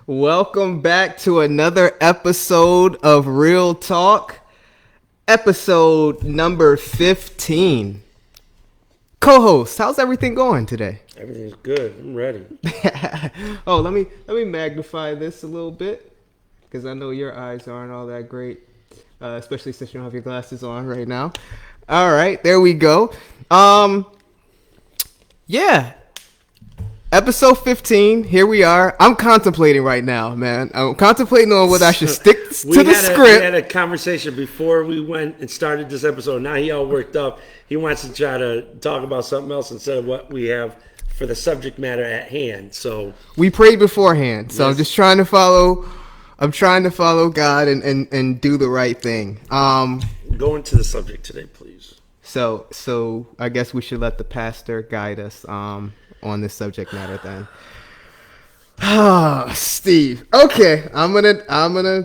Welcome back to another episode of Reeeal Talk, episode number 15. Co-host, how's everything going today? Everything's good. I'm ready. Oh, let me magnify this a little bit because I know your eyes aren't all that great, especially since you don't have your glasses on right now. All right, there we go. Yeah. Episode 15, here we are. I'm contemplating right now, man. I'm contemplating on whether I should stick to the script. We had a conversation before we went and started this episode. Now he all worked up. He wants to try to talk about something else instead of what we have for the subject matter at hand. So we prayed beforehand. So yes. I'm trying to follow God and do the right thing. Go into the subject today, please. So I guess we should let the pastor guide us on this subject matter then. Steve. Okay, I'm gonna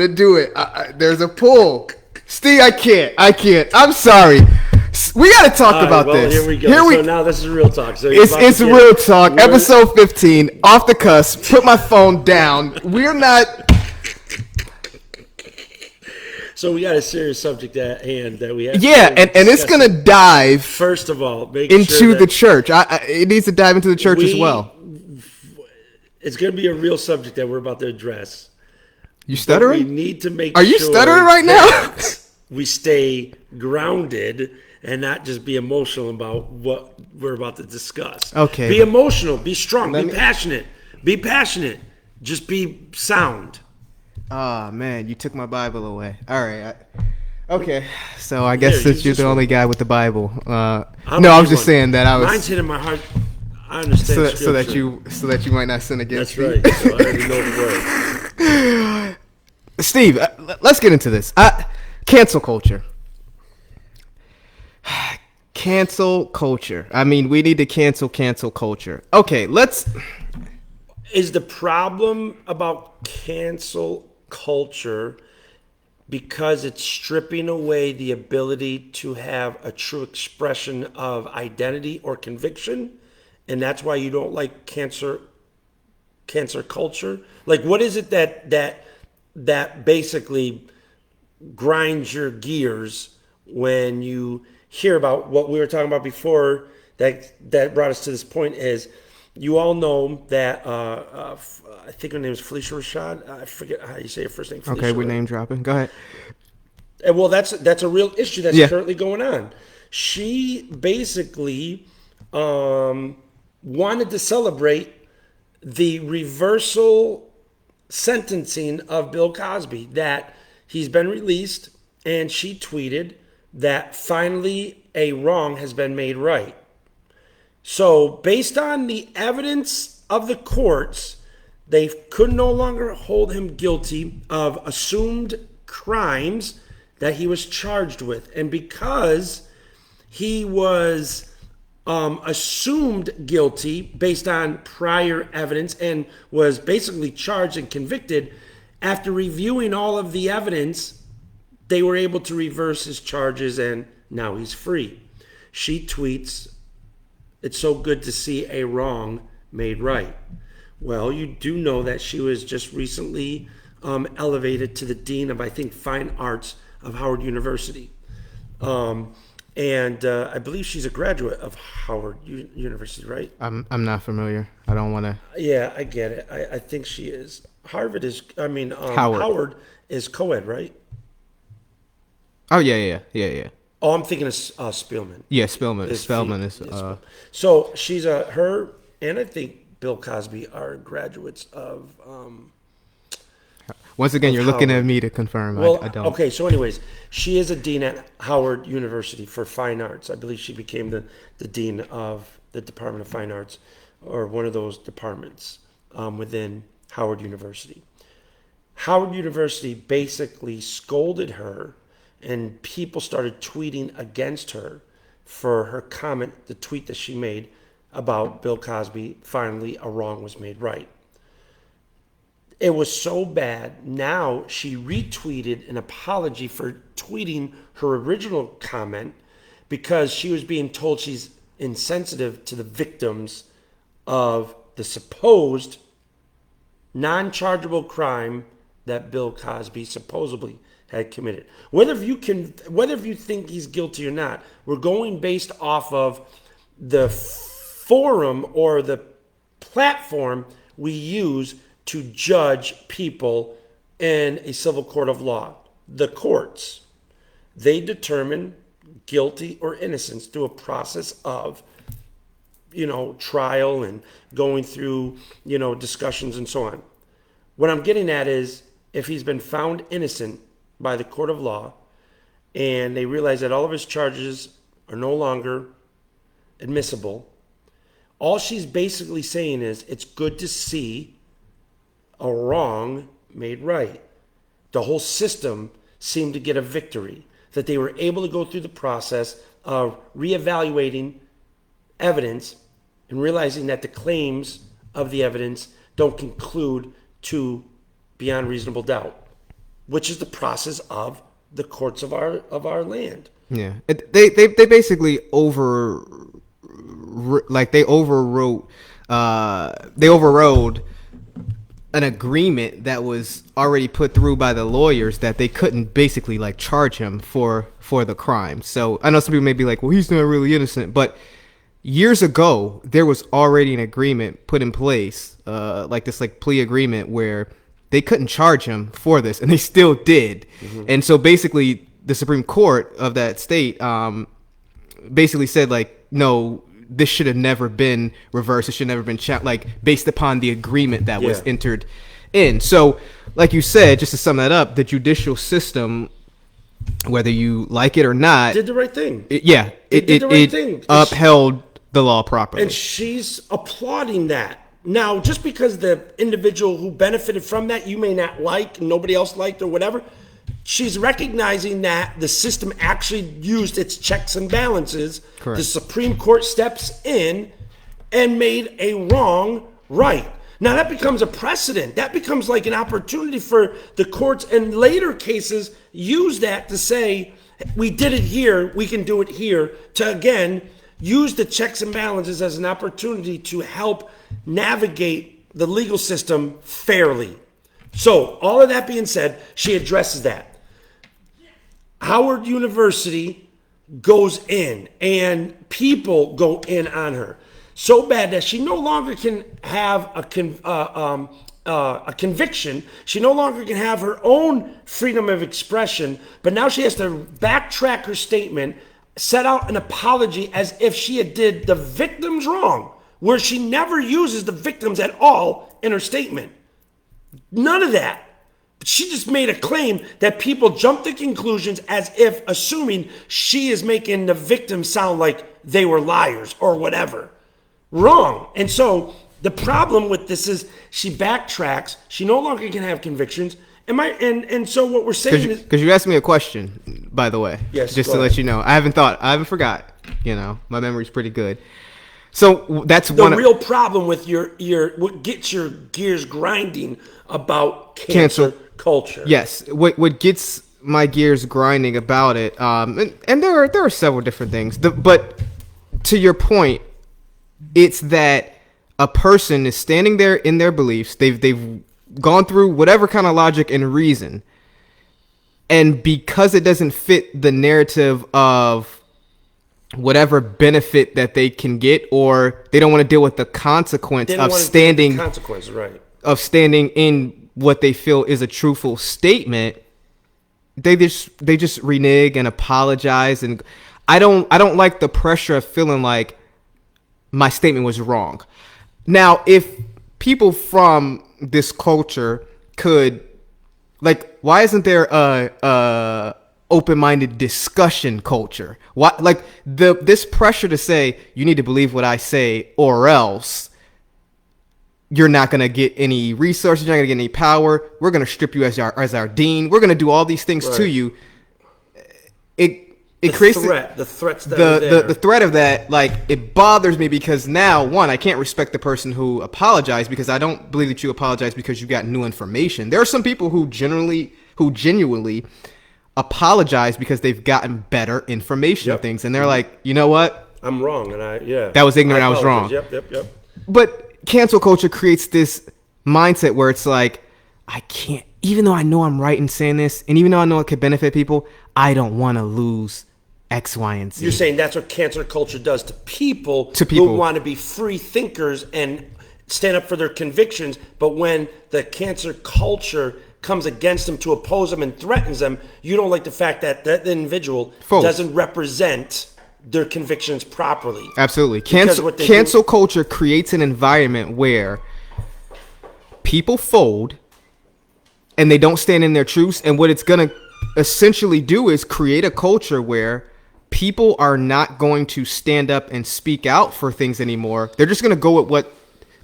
do it. There's a pull. Steve, I can't. I'm sorry. We gotta talk about this. Here we go. So now this is real talk. So it's real talk. Episode 15, off the cusp. Put my phone down. We're not. So we got a serious subject at hand that we have. Yeah, and it's gonna dive. First of all, into the church. It needs to dive into the church as well. It's gonna be a real subject that we're about to address. You stuttering? We need to make. Are you stuttering right now? We stay grounded and not just be emotional about what we're about to discuss. Okay. Be emotional. Be strong. Be passionate. Be passionate. Just be sound. Oh, man, you took my Bible away. All right. Okay. So I guess since you're the only guy with the Bible. No, I was just saying that I was. Mine's hitting my heart. I understand. So that you might not sin against me. That's right. So I already know the word. Steve, let's get into this. Cancel culture. Cancel culture. I mean, we need to cancel culture. Okay, let's. Is the problem about cancel culture because it's stripping away the ability to have a true expression of identity or conviction, and that's why you don't like cancer culture? Like, what is it that basically grinds your gears when you hear about what we were talking about before that brought us to this point? Is you all know that I think her name is Felicia Rashad. I forget how you say her first name. Felicia, okay, we're name dropping. Go ahead. Well, that's a real issue that's currently going on. She basically wanted to celebrate the reversal sentencing of Bill Cosby, that he's been released, and she tweeted that finally a wrong has been made right. So based on the evidence of the courts, they could no longer hold him guilty of assumed crimes that he was charged with. And because he was assumed guilty based on prior evidence and was basically charged and convicted, after reviewing all of the evidence, they were able to reverse his charges and now he's free. She tweets, "It's so good to see a wrong made right." Well, you do know that she was just recently elevated to the Dean of, I think, Fine Arts of Howard University. And I believe she's a graduate of Howard University, right? I'm not familiar. I don't want to. Yeah, I get it. I think she is. Howard Howard is co-ed, right? Oh, yeah. Oh, I'm thinking of Spielman. Yeah, Spellman is. So she's her, and I think Bill Cosby are graduates of. Once again, you're looking at me to confirm. Well, I don't. Okay, so anyways, she is a dean at Howard University for Fine Arts. I believe she became the dean of the Department of Fine Arts, or one of those departments within Howard University. Howard University basically scolded her, and people started tweeting against her for her comment, the tweet that she made about Bill Cosby. Finally, a wrong was made right. It was so bad. Now she retweeted an apology for tweeting her original comment because she was being told she's insensitive to the victims of the supposed non-chargeable crime that Bill Cosby supposedly had committed. Whether you think he's guilty or not, we're going based off of the forum or the platform we use to judge people in a civil court of law. The courts, they determine guilty or innocence through a process of, trial and going through, discussions and so on. What I'm getting at is, if he's been found innocent by the court of law and they realize that all of his charges are no longer admissible, all she's basically saying is it's good to see a wrong made right. The whole system seemed to get a victory, that they were able to go through the process of reevaluating evidence and realizing that the claims of the evidence don't conclude to beyond reasonable doubt, which is the process of the courts of our land. Yeah, they basically overrode an agreement that was already put through by the lawyers that they couldn't basically charge him for the crime. So I know some people may be like, well, he's not really innocent, but years ago there was already an agreement put in place, this plea agreement where they couldn't charge him for this, and they still did. Mm-hmm. And so basically the Supreme Court of that state basically said no, this should have never been reversed. It should have never been based upon the agreement that was entered in. So, like you said, just to sum that up, the judicial system, whether you like it or not, did the right thing. It upheld the law properly. And she's applauding that. Now, just because the individual who benefited from that you may not like, and nobody else liked or whatever, she's recognizing that the system actually used its checks and balances. Correct. The Supreme Court steps in and made a wrong right. Now that becomes a precedent. That becomes like an opportunity for the courts in later cases use that to say, we did it here, we can do it here, to again use the checks and balances as an opportunity to help navigate the legal system fairly. So, all of that being said, she addresses that. Howard University goes in, and people go in on her so bad that she no longer can have a conviction. She no longer can have her own freedom of expression, but now she has to backtrack her statement, set out an apology as if she had did the victims wrong, where she never uses the victims at all in her statement. None of that. But she just made a claim that people jump to conclusions as if assuming she is making the victims sound like they were liars or whatever. Wrong. And so the problem with this is she backtracks. She no longer can have convictions. And so what we're saying is, because you asked me a question, by the way. Yes. Just to let you know, I haven't forgot. My memory's pretty good. So that's the real problem with your what gets your gears grinding about cancel culture. Yes, what gets my gears grinding about it, and there are several different things. But to your point, it's that a person is standing there in their beliefs. They've gone through whatever kind of logic and reason, and because it doesn't fit the narrative of whatever benefit that they can get, or they don't want to deal with the consequence of standing in what they feel is a truthful statement, they just renege and apologize. And I don't like the pressure of feeling like my statement was wrong. Now, if people from this culture could, why isn't there a open-minded discussion culture? Why, this pressure to say you need to believe what I say or else you're not going to get any resources, you're not going to get any power, we're going to strip you as our dean, we're going to do all these things to you. It creates the threats that are there. The threat of that, it bothers me, because now, one, I can't respect the person who apologized, because I don't believe that you apologize because you got new information. There are some people who genuinely apologize because they've gotten better information of things, and they're like, you know what? I'm wrong, and that was ignorant. I was wrong. Yep. But cancel culture creates this mindset where it's like, I can't, even though I know I'm right in saying this, and even though I know it could benefit people, I don't want to lose X, Y, and Z. You're saying that's what cancel culture does to people, To people. who want to be free thinkers and stand up for their convictions, but when the cancel culture comes against them to oppose them and threatens them, you don't like the fact that that individual doesn't represent their convictions properly. Absolutely. Because what they Cancel culture creates an environment where people fold and they don't stand in their truths. And what it's going to essentially do is create a culture where people are not going to stand up and speak out for things anymore. They're just going to go with what,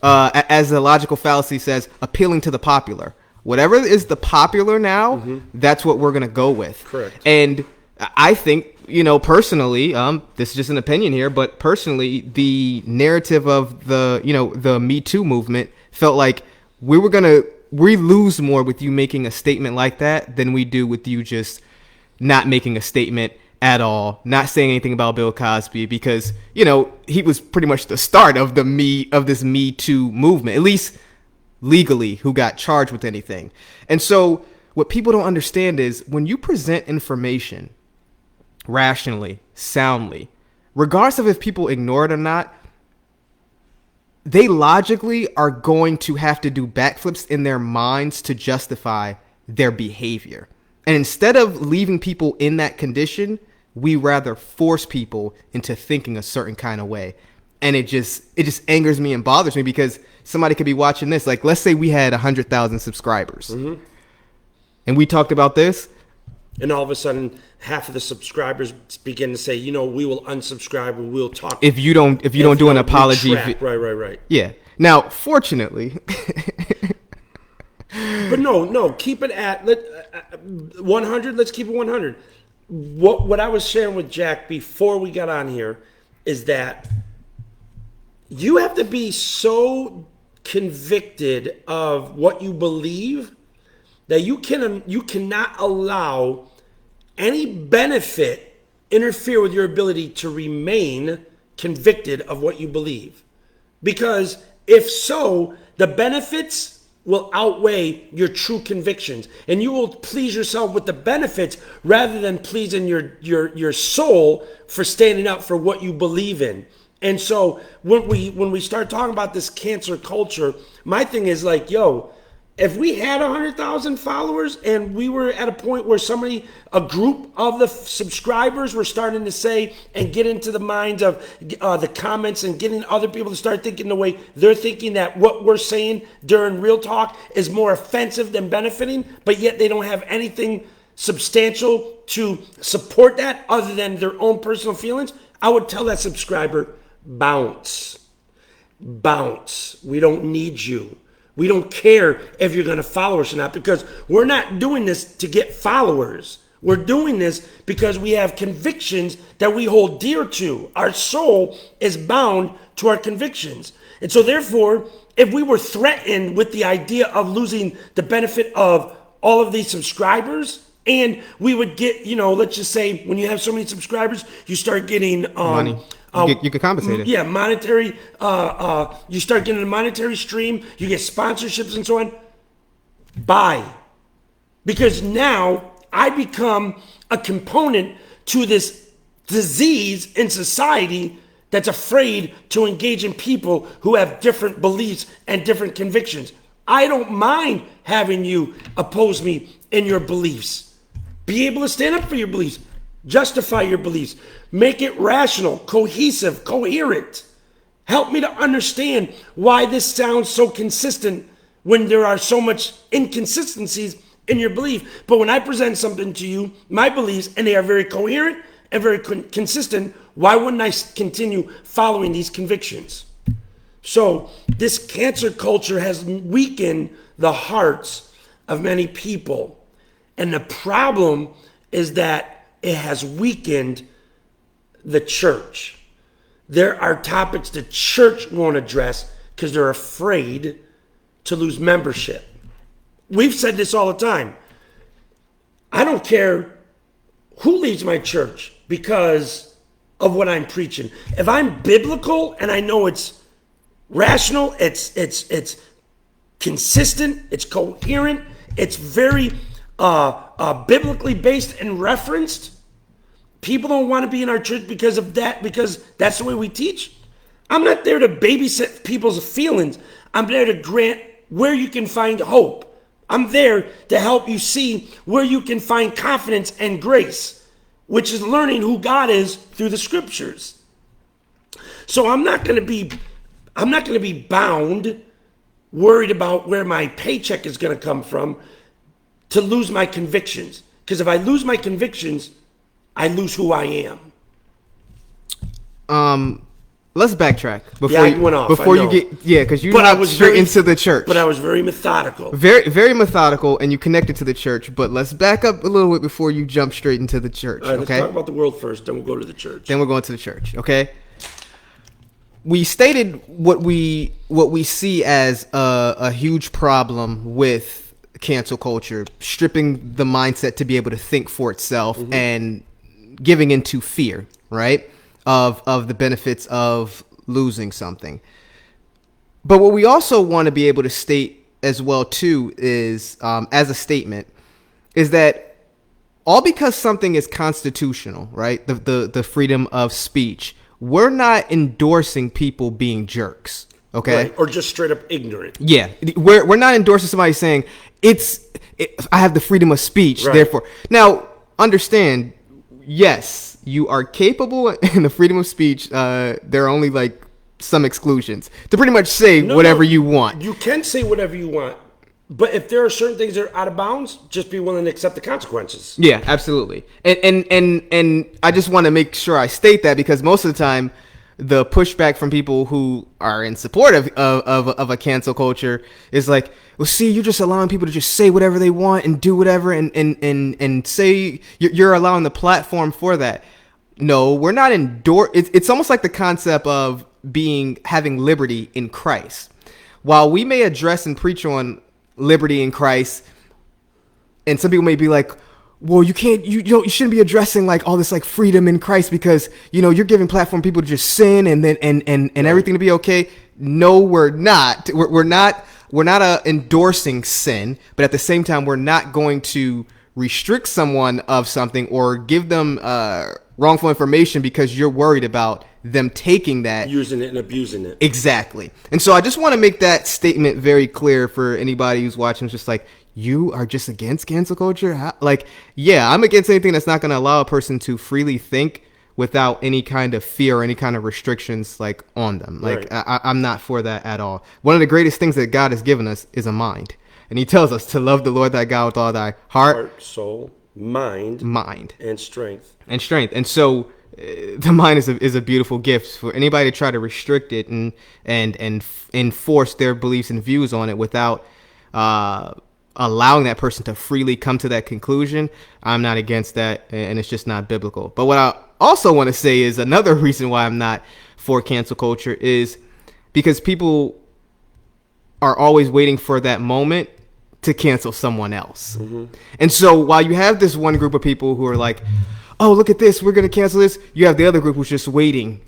as the logical fallacy says, appealing to the popular. Whatever is the popular now, that's what we're going to go with. Correct. And I think, personally, this is just an opinion here, but personally, the narrative of the Me Too movement felt like we lose more with you making a statement like that than we do with you just not making a statement at all, not saying anything about Bill Cosby, because, he was pretty much the start of this Me Too movement, at least legally, who got charged with anything. And so what people don't understand is when you present information rationally, soundly, regardless of if people ignore it or not, they logically are going to have to do backflips in their minds to justify their behavior. And instead of leaving people in that condition, we rather force people into thinking a certain kind of way. And it just angers me and bothers me, because somebody could be watching this. Like, let's say we had 100,000 subscribers and we talked about this. And all of a sudden, half of the subscribers begin to say, we will unsubscribe, we will talk. If you don't do an apology. Right. Yeah. Now, fortunately. But no, keep it at 100. Let's keep it 100. What I was sharing with Jack before we got on here is that you have to be so convicted of what you believe that you cannot allow any benefit interfere with your ability to remain convicted of what you believe. Because if so, the benefits will outweigh your true convictions, and you will please yourself with the benefits rather than pleasing your soul for standing up for what you believe in. And so when we start talking about this cancer culture, my thing is like, if we had 100,000 followers and we were at a point where a group of the subscribers were starting to say and get into the minds of the comments and getting other people to start thinking the way they're thinking, that what we're saying during Real Talk is more offensive than benefiting, but yet they don't have anything substantial to support that other than their own personal feelings, I would tell that subscriber, bounce. We don't need you. We don't care if you're going to follow us or not, because we're not doing this to get followers. We're doing this because we have convictions that we hold dear to. Our soul is bound to our convictions. And so therefore, if we were threatened with the idea of losing the benefit of all of these subscribers, and we would get, let's just say when you have so many subscribers, you start getting money. You get compensated. Yeah, monetary. You start getting a monetary stream. You get sponsorships and so on. Buy. Because now I become a component to this disease in society that's afraid to engage in people who have different beliefs and different convictions. I don't mind having you oppose me in your beliefs. Be able to stand up for your beliefs. Justify your beliefs. Make it rational, cohesive, coherent. Help me to understand why this sounds so consistent when there are so much inconsistencies in your belief. But when I present something to you, my beliefs, and they are very coherent and very consistent, why wouldn't I continue following these convictions? So this cancer culture has weakened the hearts of many people. And the problem is that it has weakened the church. There are topics the church won't address because they're afraid to lose membership. We've said this all the time. I don't care who leaves my church because of what I'm preaching. If I'm biblical and I know it's rational, it's consistent, it's coherent, it's very biblically based and referenced. People don't want to be in our church because of that, because that's the way we teach. I'm not there to babysit people's feelings. I'm there to grant where you can find hope. I'm there to help you see where you can find confidence and grace, which is learning who God is through the scriptures. So I'm not going to be bound, worried about where my paycheck is going to come from to lose my convictions. Because if I lose my convictions, I lose who I am. Let's backtrack before you went off. Before you get because you went straight into the church. But I was very methodical. Very, very methodical, and you connected to the church. But let's back up a little bit before you jump straight into the church. All right, okay, let's talk about the world first, then we'll go to the church. Then we're going to the church. Okay. We stated what we see as a huge problem with cancel culture, stripping the mindset to be able to think for itself and giving into fear, right? Of the benefits of losing something. But what we also want to be able to state as well too is, as a statement, is that all because something is constitutional, right? The freedom of speech, we're not endorsing people being jerks, okay? Right. Or just straight up ignorant. Yeah, we're not endorsing somebody saying I have the freedom of speech, right. Therefore. Now, understand, yes, you are capable in the freedom of speech. There are only like some exclusions to pretty much say whatever you want. You can say whatever you want, but if there are certain things that are out of bounds, just be willing to accept the consequences. Yeah, absolutely. And I just want to make sure I state that, because most of the time the pushback from people who are in support of a cancel culture is like, well, see, you're just allowing people to just say whatever they want and do whatever and say you're allowing the platform for that. No, we're not it's almost like the concept of having liberty in Christ. While we may address and preach on liberty in Christ, and some people may be like, well, you shouldn't be addressing like all this like freedom in Christ because, you're giving platform people to just sin and then and everything to be okay. No, we're not. We're not endorsing sin, but at the same time, we're not going to restrict someone of something or give them wrongful information because you're worried about them taking that, using it and abusing it. Exactly. And so I just want to make that statement very clear for anybody who's watching. It's just like, you are just against cancel culture? Like, yeah, I'm against anything that's not going to allow a person to freely think without any kind of fear or any kind of restrictions like on them. Like, right. I'm not for that at all. One of the greatest things that God has given us is a mind. And he tells us to love the Lord thy God with all thy heart, soul, mind, and strength. And so the mind is a beautiful gift for anybody to try to restrict it and enforce their beliefs and views on it without allowing that person to freely come to that conclusion. I'm not against that, and it's just not biblical. But what I also want to say is another reason why I'm not for cancel culture is because people are always waiting for that moment to cancel someone else. Mm-hmm. And so while you have this one group of people who are like, oh, look at this, we're going to cancel this, you have the other group who's just waiting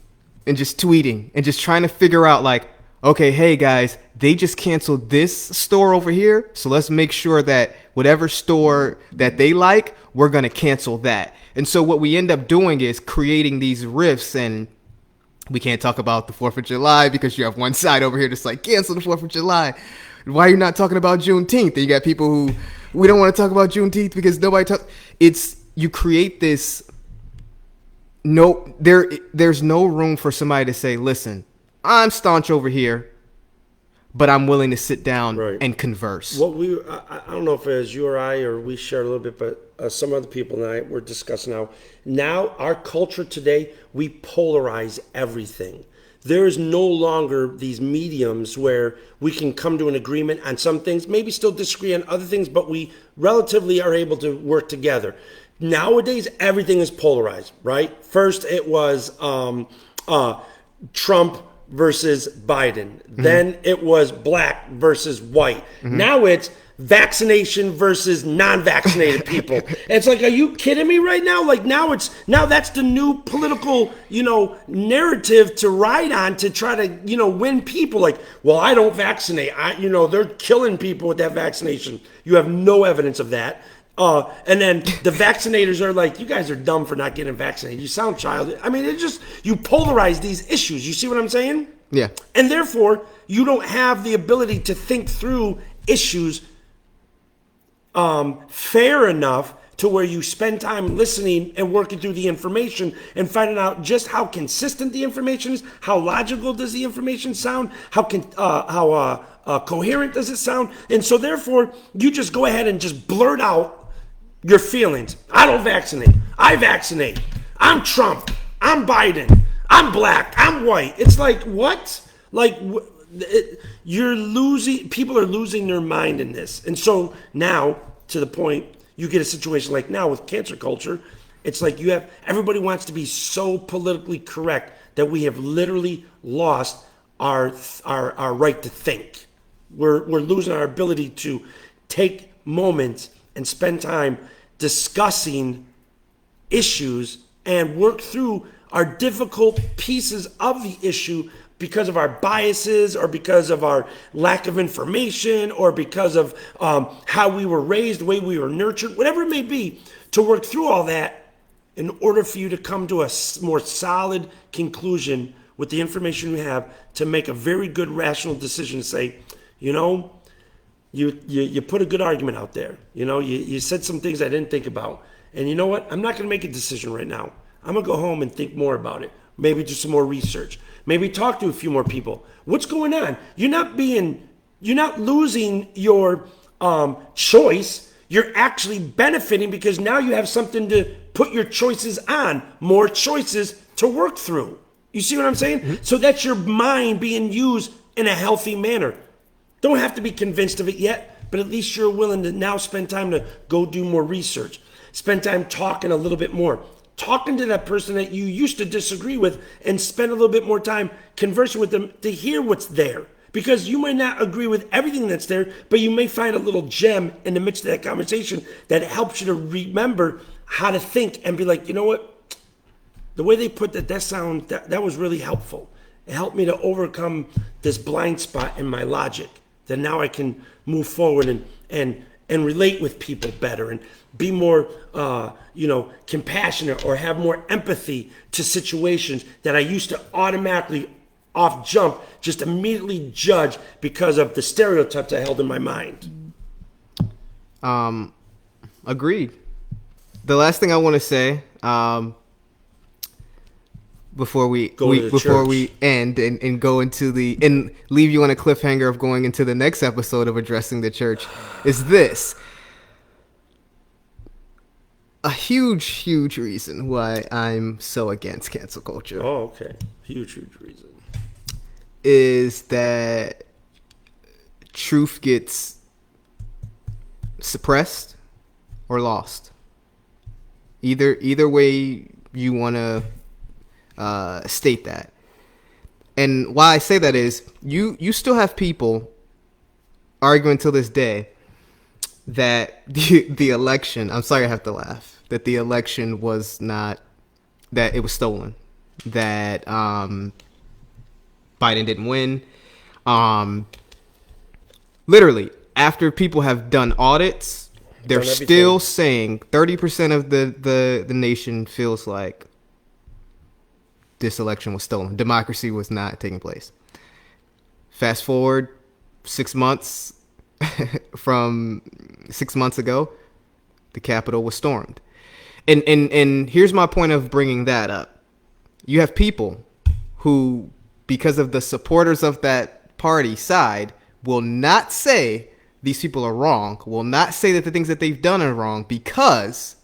and just tweeting and just trying to figure out like, okay, hey guys, they just canceled this store over here, so let's make sure that whatever store that they like, we're going to cancel that. And so what we end up doing is creating these rifts, and we can't talk about the 4th of July because you have one side over here that's like, cancel the 4th of July. Why are you not talking about Juneteenth? And you got people who, we don't want to talk about Juneteenth because nobody talks. You create this, there's no room for somebody to say, listen, I'm staunch over here, but I'm willing to sit down and converse. What I don't know if it was you or I, or we shared a little bit, but some other people and I were discussing now our culture today, we polarize everything. There is no longer these mediums where we can come to an agreement on some things, maybe still disagree on other things, but we relatively are able to work together. Nowadays, everything is polarized, right? First, it was Trump versus Biden. Then it was black versus white. Now it's vaccination versus non-vaccinated people. It's like, are you kidding me right now? Like now that's the new political, narrative to ride on to try to, win people. Like, well, I don't vaccinate. They're killing people with that vaccination. You have no evidence of that. And then the vaccinators are like, you guys are dumb for not getting vaccinated. You sound childish. I mean, you polarize these issues. You see what I'm saying? Yeah. And therefore, you don't have the ability to think through issues fair enough to where you spend time listening and working through the information and finding out just how consistent the information is, how logical does the information sound, how coherent does it sound, and so therefore you just go ahead and just blurt out your feelings. I don't vaccinate. I vaccinate. I'm Trump. I'm Biden. I'm black. I'm white. It's like, what? Like, you're losing. People are losing their mind in this, and so now to the point you get a situation like now with cancer culture. It's like everybody wants to be so politically correct that we have literally lost our right to think. We're losing our ability to take moments and spend time discussing issues and work through our difficult pieces of the issue because of our biases or because of our lack of information or because of how we were raised, the way we were nurtured, whatever it may be, to work through all that in order for you to come to a more solid conclusion with the information you have to make a very good rational decision to say, you put a good argument out there. You said some things I didn't think about. And you know what? I'm not going to make a decision right now. I'm going to go home and think more about it. Maybe do some more research. Maybe talk to a few more people. What's going on? You're not losing your choice. You're actually benefiting because now you have something to put your choices on, more choices to work through. You see what I'm saying? Mm-hmm. So that's your mind being used in a healthy manner. Don't have to be convinced of it yet, but at least you're willing to now spend time to go do more research. Spend time talking a little bit more. Talking to that person that you used to disagree with and spend a little bit more time conversing with them to hear what's there. Because you might not agree with everything that's there, but you may find a little gem in the midst of that conversation that helps you to remember how to think and be like, you know what? The way they put that was really helpful. It helped me to overcome this blind spot in my logic. That now I can move forward and relate with people better and be more, compassionate or have more empathy to situations that I used to automatically off jump, just immediately judge because of the stereotypes I held in my mind. Agreed. The last thing I want to say, before we end and go into and leave you on a cliffhanger of going into the next episode of Addressing the Church, is this. A huge reason why I'm so against cancel culture. Oh, okay. Huge reason. Is that truth gets suppressed or lost. Either way you want to state that. And why I say that is you still have people arguing till this day that the election, I'm sorry I have to laugh, that the election was not, that it was stolen, that Biden didn't win. Literally, after people have done audits, they're still saying 30% of the nation feels like this election was stolen. Democracy was not taking place. Fast forward 6 months from 6 months ago, the Capitol was stormed. And here's my point of bringing that up. You have people who, because of the supporters of that party side, will not say these people are wrong, will not say that the things that they've done are wrong, because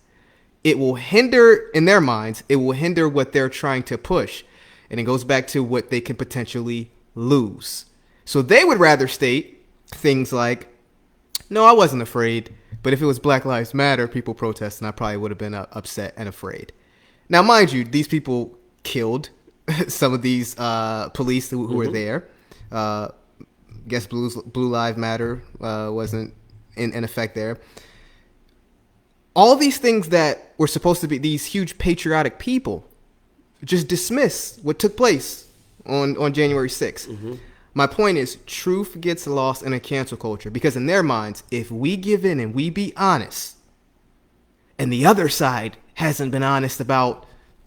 it will hinder, in their minds, it will hinder what they're trying to push. And it goes back to what they can potentially lose. So they would rather state things like, no, I wasn't afraid, but if it was Black Lives Matter, people protesting, I probably would have been upset and afraid. Now, mind you, these people killed some of these police who were there. Guess Blue Lives Matter wasn't in effect there. All these things that were supposed to be these huge patriotic people just dismiss what took place on January 6th. Mm-hmm. My point is, truth gets lost in a cancel culture because in their minds, if we give in and we be honest, and the other side hasn't been honest about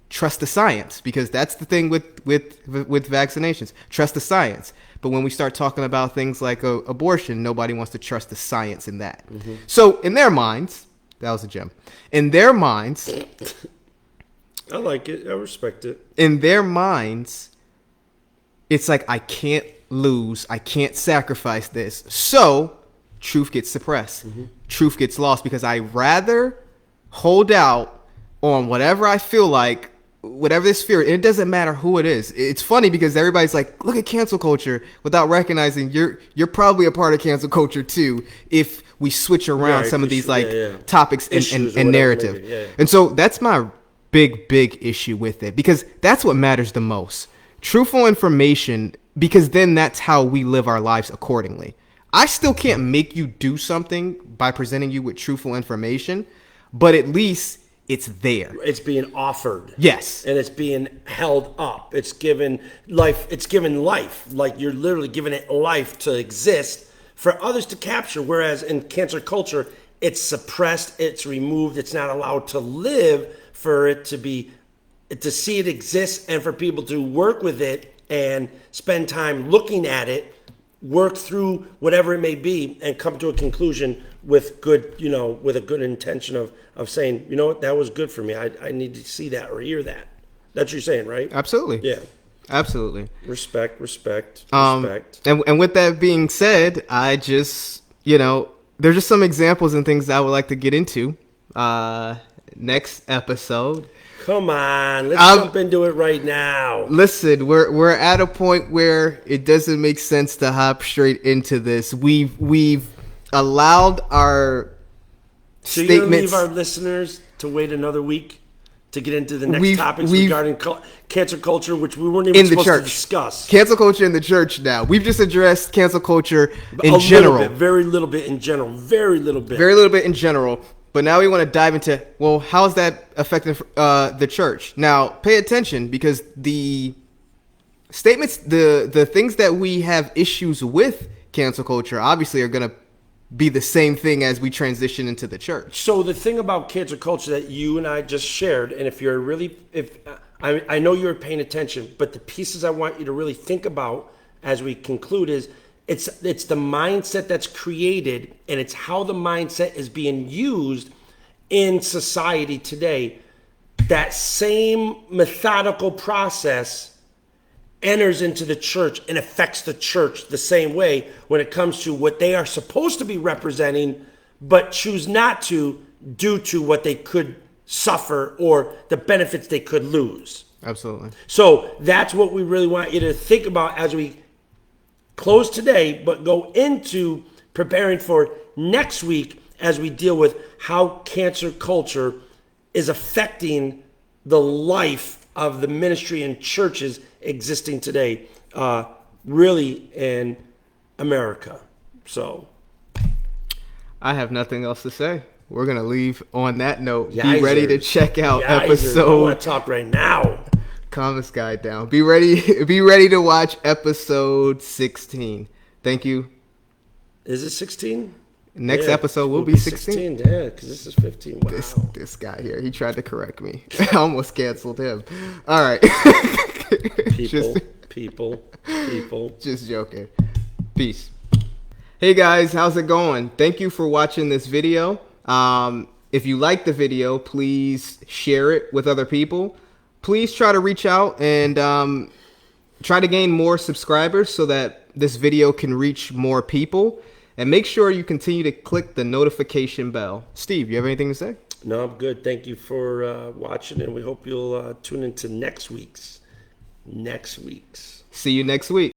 trust the science, because that's the thing with vaccinations, trust the science. But when we start talking about things like abortion, nobody wants to trust the science in that. Mm-hmm. So in their minds, that was a gem. In their minds, I like it. I respect it. In their minds, it's like, I can't lose. I can't sacrifice this. So truth gets suppressed. Mm-hmm. Truth gets lost because I rather hold out on whatever I feel like, whatever this fear, and it doesn't matter who it is. It's funny because everybody's like, look at cancel culture, without recognizing you're probably a part of cancel culture too if we switch around some of these topics and narrative. Yeah. And so that's my big issue with it, because that's what matters the most. Truthful information, because then that's how we live our lives accordingly. I still can't make you do something by presenting you with truthful information, but at least it's there. It's being offered. Yes. And it's being held up. It's given life. It's given life. Like, you're literally giving it life to exist for others to capture. Whereas in cancer culture, it's suppressed, it's removed, it's not allowed to live for it to be, to see it exist and for people to work with it and spend time looking at it, work through whatever it may be, and come to a conclusion with good, with a good intention of saying, you know what, that was good for me. I need to see that or hear that. That's what you're saying, right? Absolutely. Yeah. Absolutely. Respect. And with that being said, I just, there's just some examples and things that I would like to get into next episode. Come on, let's jump into it right now. Listen, we're at a point where it doesn't make sense to hop straight into this. We've allowed our statements. You're gonna leave our listeners to wait another week to get into the next topics regarding cancer culture, which we weren't even supposed to discuss. Cancel culture in the church now. We've just addressed cancel culture in general. Very little bit in general. Very little bit in general. But now we want to dive into, well, how's that affecting the church? Now, pay attention, because the statements, the things that we have issues with cancel culture obviously are going to be the same thing as we transition into the church. So the thing about cancer culture that you and I just shared, and if you're really, I know you're paying attention, but the pieces I want you to really think about as we conclude is, it's the mindset that's created, and it's how the mindset is being used in society today. That same methodical process enters into the church and affects the church the same way when it comes to what they are supposed to be representing, but choose not to due to what they could suffer or the benefits they could lose. Absolutely. So that's what we really want you to think about as we close today, but go into preparing for next week as we deal with how cancer culture is affecting the life of the ministry and churches existing today, really in America. So I have nothing else to say. We're going to leave on that note. Be ready to check out episode. I want to talk right now. Calm this guy down. Be ready to watch episode 16. Thank you. Is it 16? Next episode will be 16. Yeah, because this is 15. Wow. This guy here, he tried to correct me. I almost canceled him. All right. People. Just joking. Peace. Hey guys, how's it going? Thank you for watching this video. If you like the video, please share it with other people. Please try to reach out and try to gain more subscribers so that this video can reach more people. And make sure you continue to click the notification bell. Steve, you have anything to say? No, I'm good. Thank you for watching, and we hope you'll tune into next week's. See you next week.